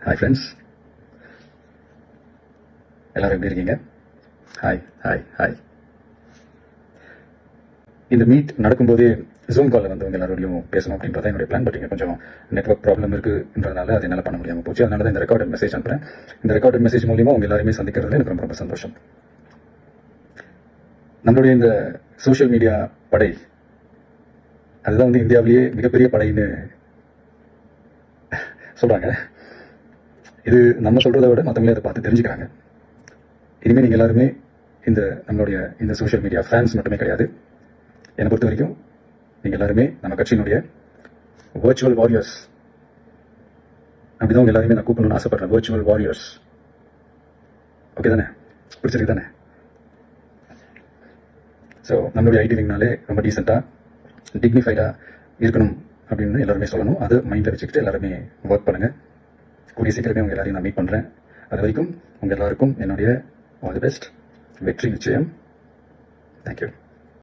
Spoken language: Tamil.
ஹாய் ஃப்ரெண்ட்ஸ், எல்லாரும் எப்படி இருக்கீங்க? Hi hi hi. இந்த மீட் நடக்கும்போதே ஜூம் காலில் வந்து உங்கள் எல்லாரோடையும் பேசணும் அப்படின்றத என்னுடைய பிளான். பட் கொஞ்சம் நெட்வொர்க் ப்ராப்ளம் இருக்குன்றதுனால அது என்னால் பண்ண முடியாமல் போச்சு. அதனால தான் இந்த ரெக்கார்டட் மெசேஜ் அனுப்புகிறேன். இந்த ரெக்கார்டட் மெசேஜ் மூலியமாக உங்கள் எல்லாருமே சந்திக்கிறதுல எனக்கு ரொம்ப ரொம்ப சந்தோஷம். நம்மளுடைய இந்த சோஷியல் மீடியா படை, அதுதான் வந்து இந்தியாவிலேயே மிகப்பெரிய படைன்னு சொல்கிறாங்க. இது நம்ம சொல்கிறத விட மற்றவங்களே அதை பார்த்து தெரிஞ்சுக்கிறாங்க. இனிமேல் நீங்கள் எல்லாருமே நம்மளுடைய இந்த சோஷியல் மீடியா ஃபேன்ஸ் மட்டுமே கிடையாது. என்னை பொறுத்த வரைக்கும் நீங்கள் எல்லாருமே நம்ம கட்சியினுடைய வர்ச்சுவல் வாரியர்ஸ். அப்படிதான் உங்கள் எல்லாருமே நான் கூப்பிடணும்னு ஆசைப்படுறேன். Virtual warriors. ஓகே தானே? பிடிச்சிருக்கு தானே? ஸோ நம்மளுடைய ஐடி விங்னாலே ரொம்ப டீசெண்டாக டிக்னிஃபைடாக இருக்கணும் அப்படின்னு எல்லாருமே சொல்லணும். அது மைண்டில் வச்சுக்கிட்டு எல்லாருமே ஒர்க் பண்ணுங்கள். கூடிய சீக்கிரமே உங்கள் எல்லாரையும் நான் மீட் பண்ணுறேன். அது வரைக்கும் உங்கள் எல்லாருக்கும் என்னுடைய ஆல் தி பெஸ்ட். வெற்றி நிச்சயம். தேங்க்யூ.